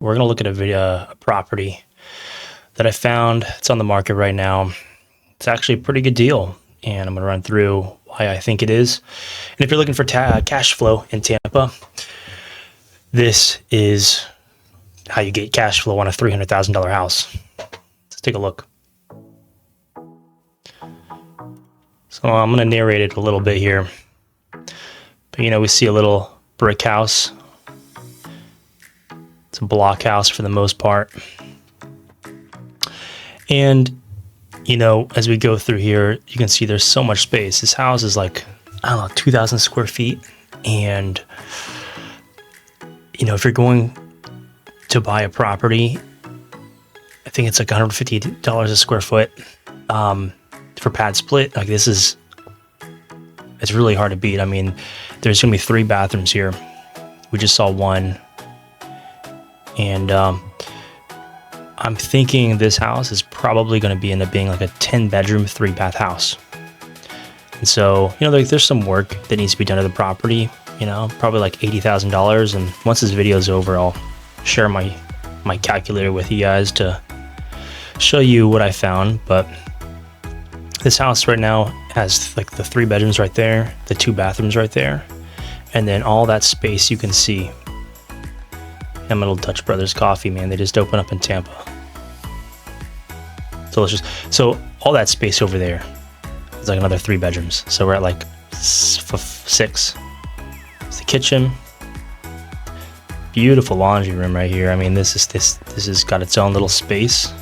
We're going to look at a property that I found. It's on the market right now. It's actually a pretty good deal, and I'm going to run through why I think it is. And if you're looking for cash flow in Tampa, this is how you get cash flow on a $300,000 house. Let's take a look. So I'm going to narrate it a little bit here. But we see a little brick house. It's a block house for the most part. And as we go through here, you can see there's so much space. This house is like, 2,000 square feet. And, if you're going to buy a property, I think it's like $150 a square foot for pad split. Like it's really hard to beat. I mean, there's going to be 3 bathrooms here. We just saw one. And I'm thinking this house is probably going to end up being like a 10-bedroom, 3-bath house. And so, there's some work that needs to be done to the property, probably like $80,000. And once this video is over, I'll share my calculator with you guys to show you what I found. But this house right now has like the 3 bedrooms right there, the 2 bathrooms right there, and then all that space you can see. Little Dutch Brothers Coffee, man. They just opened up in Tampa. Delicious. So all that space over there is like another 3 bedrooms. So we're at like 6. It's the kitchen. Beautiful laundry room right here. I mean, this has got its own little space,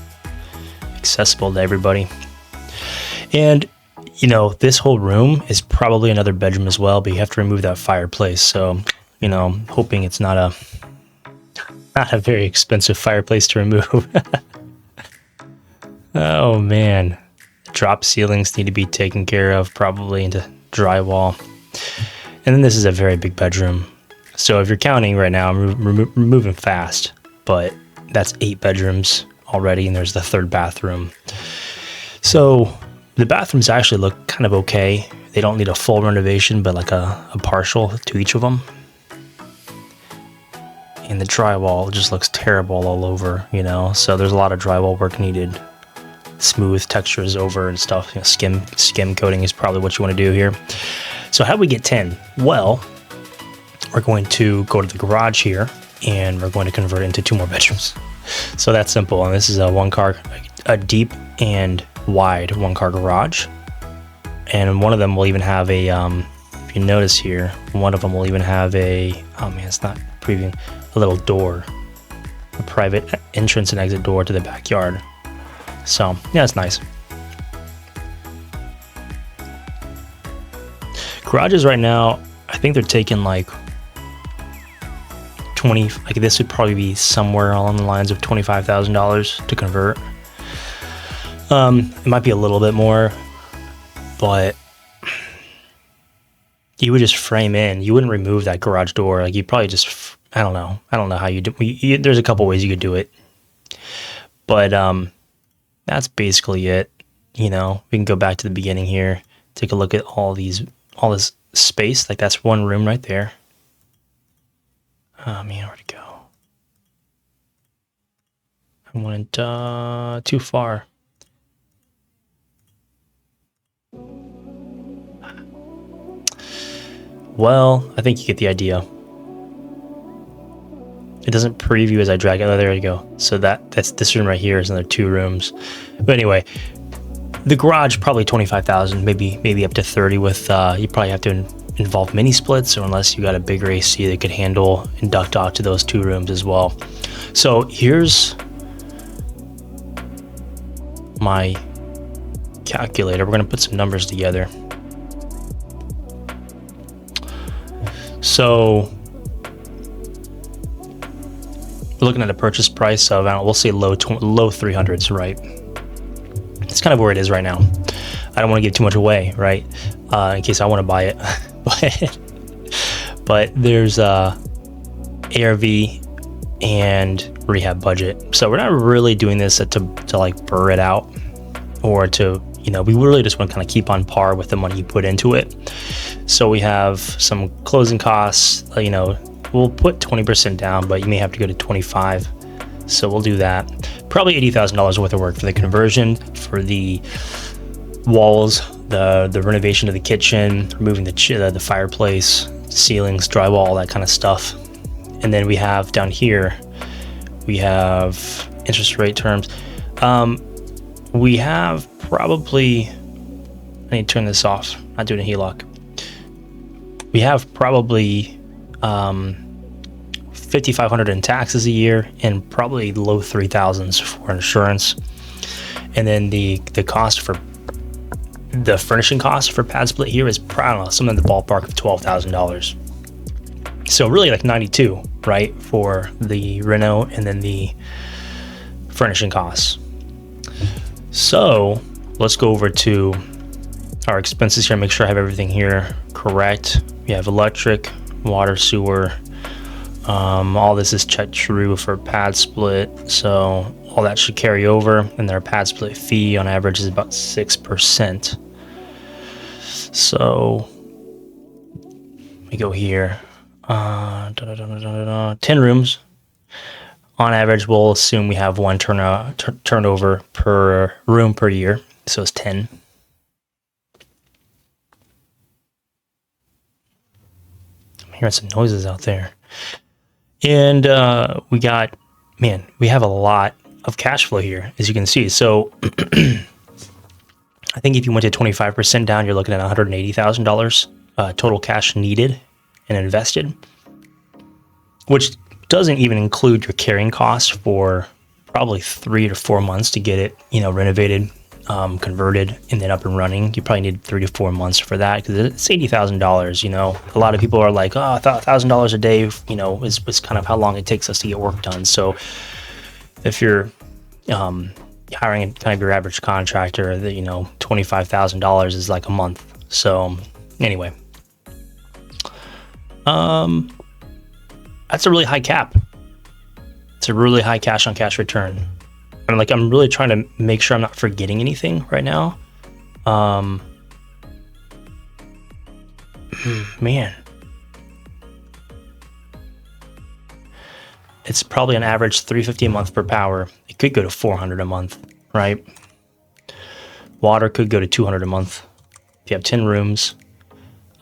accessible to everybody. And this whole room is probably another bedroom as well, but you have to remove that fireplace. So, hoping it's not a very expensive fireplace to remove. Oh man, drop ceilings need to be taken care of, probably into drywall. And then this is a very big bedroom. So if you're counting right now, I'm moving fast, but that's 8 bedrooms already, and there's the 3rd bathroom. So the bathrooms actually look kind of okay. They don't need a full renovation, but like a partial to each of them. And the drywall just looks terrible all over, so there's a lot of drywall work needed. Smooth textures over and stuff. Skim coating is probably what you want to do here. So how do we get 10? Well, we're going to go to the garage here, and we're going to convert it into 2 more bedrooms. So that's simple. And this is a deep and wide 1-car garage. And one of them will even have a, if you notice here, one of them will even have it's not previewing, a little door, a private entrance and exit door to the backyard. So yeah, it's nice. Garages right now, I think they're taking like 20, like this would probably be somewhere along the lines of $25,000 to convert. It might be a little bit more, but you would just frame in. You wouldn't remove that garage door. Like you probably just, I don't know how you do. There's a couple ways you could do it, but that's basically it. We can go back to the beginning here. Take a look at all this space. Like that's 1 room right there. Oh man, where'd it go? I went too far. Well, I think you get the idea. It doesn't preview as I drag it. Oh, there you go. So that's this room right here is another 2 rooms. But anyway, the garage probably 25,000, maybe up to 30 with you probably have to involve mini splits, or unless you got a bigger AC that could handle and duct off to those 2 rooms as well. So here's my calculator. We're going to put some numbers together. So we're looking at a purchase price of, we'll say low 300s, right? It's kind of where it is right now. I don't want to give too much away, right? In case I want to buy it. but there's ARV and rehab budget. So we're not really doing this to like burr it out, or to, we really just want to kind of keep on par with the money you put into it. So we have some closing costs, we'll put 20% down, but you may have to go to 25 So we'll do that. Probably $80,000 worth of work for the conversion, for the walls, the renovation of the kitchen, removing the fireplace, ceilings, drywall, all that kind of stuff. And then we have down here, we have interest rate terms. We have probably, I need to turn this off, not doing a HELOC. We have probably $5,500 in taxes a year and probably low 3,000s for insurance. And then the cost for the furnishing cost for pad split here is, I don't know, something in the ballpark of $12,000. So really like 92, right, for the reno and then the furnishing costs. So let's go over to our expenses here, make sure I have everything here correct. We have electric, water, sewer. All this is checked true for pad split, so all that should carry over. And their pad split fee on average is about 6%. So we go here. 10 rooms. On average, we'll assume we have one turnover per room per year, so it's 10. I'm hearing some noises out there. And we have a lot of cash flow here, as you can see. So I think if you went to 25% down, you're looking at $180,000 total cash needed and invested, which doesn't even include your carrying costs for probably 3 to 4 months to get it, renovated, converted, and then up and running. You probably need 3 to 4 months for that because it's $80,000. A lot of people are like, oh, $1,000 a day, is kind of how long it takes us to get work done. So if you're hiring kind of your average contractor, that $25,000 is like a month. So anyway, that's a really high cap. It's a really high cash on cash return. And I'm really trying to make sure I'm not forgetting anything right now. Man, it's probably an average $350 a month per power. It could go to $400 a month, right? Water could go to $200 a month. If you have 10 rooms,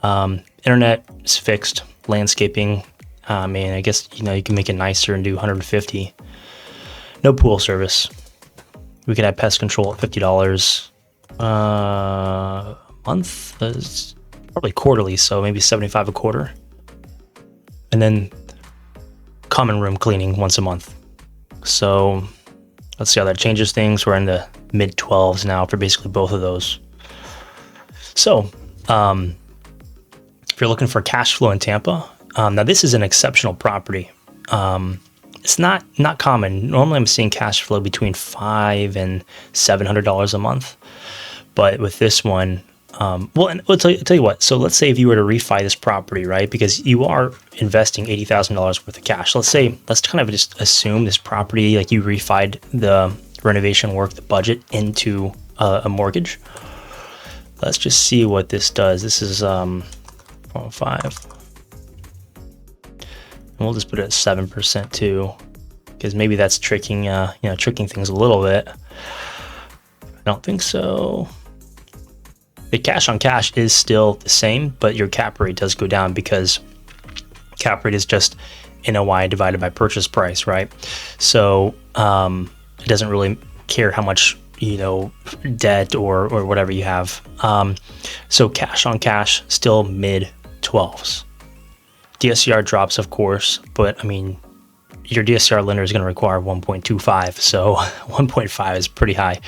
internet is fixed. Landscaping, I guess you can make it nicer and do 150. No pool service. We could have pest control at $50 a month. That's probably quarterly, so maybe $75 a quarter. And then common room cleaning once a month. So let's see how that changes things. We're in the mid 12s now for basically both of those. So if you're looking for cash flow in Tampa, now this is an exceptional property. It's not common. Normally I'm seeing cash flow between $500 and $700 a month. But with this one, and I'll tell you what. So let's say if you were to refi this property, right? Because you are investing $80,000 worth of cash. Let's kind of just assume this property, like you refied the renovation work, the budget into a mortgage. Let's just see what this does. This is 405. And we'll just put it at 7% too, because maybe that's tricking things a little bit. I don't think so. The cash on cash is still the same, but your cap rate does go down because cap rate is just NOI divided by purchase price, right? So it doesn't really care how much debt or whatever you have. So cash on cash still mid 12s. DSCR drops, of course, but your DSCR lender is going to require 1.25, so 1.5 is pretty high.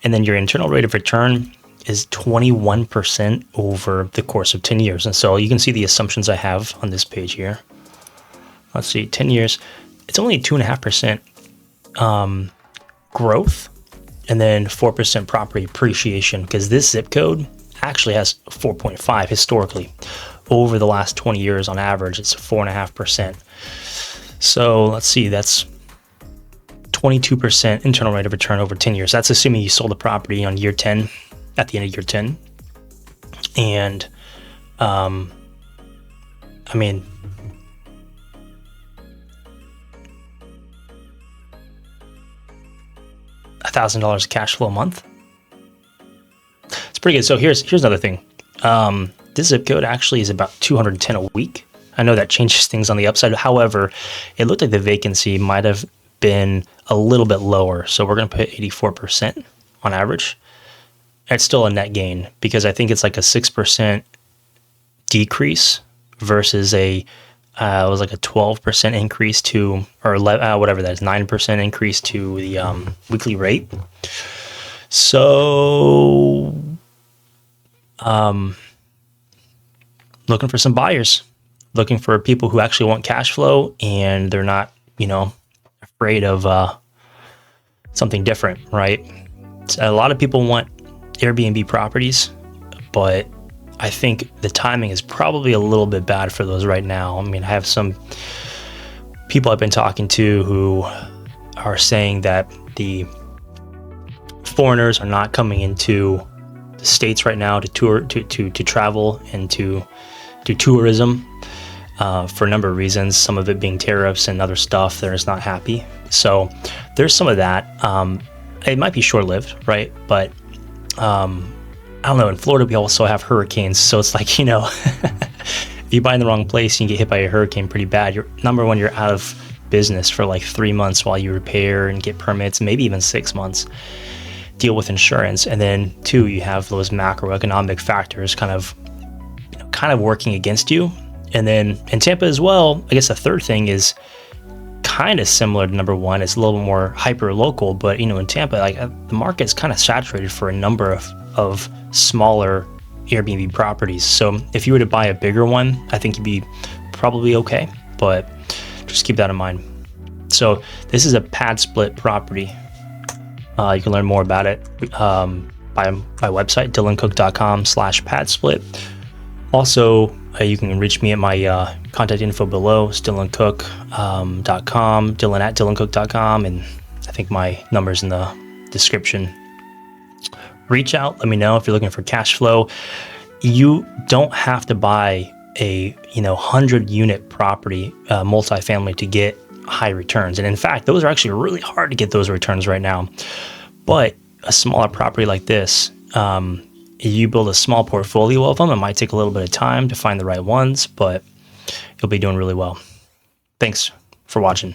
And then your internal rate of return is 21% over the course of 10 years. And so you can see the assumptions I have on this page here. Let's see, 10 years, it's only 2.5% growth, and then 4% property appreciation, because this zip code actually has 4.5 historically. Over the last 20 years on average, it's 4.5%. So let's see, that's 22% internal rate of return over 10 years. That's assuming you sold the property on year 10, at the end of year 10. And $1,000 cash flow a month. It's pretty good. So here's another thing. This zip code actually is about 210 a week. I know that changes things on the upside. However, it looked like the vacancy might have been a little bit lower. So we're going to put 84% on average. It's still a net gain because I think it's like a 6% decrease versus it was like a 12% increase to, or 11, whatever that is, 9% increase to the weekly rate. So, looking for some buyers, looking for people who actually want cash flow and they're not, afraid of something different, right? So a lot of people want Airbnb properties, but I think the timing is probably a little bit bad for those right now. I mean, I have some people I've been talking to who are saying that the foreigners are not coming into the States right now to tour, to travel and to do tourism for a number of reasons, some of it being tariffs and other stuff. They're just not happy. So there's some of that. It might be short-lived, right? But I don't know. In Florida, we also have hurricanes. So it's like, if you buy in the wrong place and you get hit by a hurricane pretty bad, you're out of business for like 3 months while you repair and get permits, maybe even 6 months, deal with insurance. And then 2, you have those macroeconomic factors kind of working against you. And then in Tampa as well, I guess the third thing is kind of similar to number 1. It's a little more hyper local, but in Tampa, the market's kind of saturated for a number of smaller Airbnb properties. So if you were to buy a bigger one, I think you'd be probably okay, but just keep that in mind. So this is a pad split property. You can learn more about it by my website, dylancook.com/pad split. Also, you can reach me at my contact info below, dylancook.com, dylan@dylancook.com, and I think my number's in the description. Reach out, let me know if you're looking for cash flow. You don't have to buy a 100-unit property, multifamily, to get high returns. And in fact, those are actually really hard to get those returns right now. But a smaller property like this, you build a small portfolio of them. It might take a little bit of time to find the right ones, but you'll be doing really well. Thanks for watching.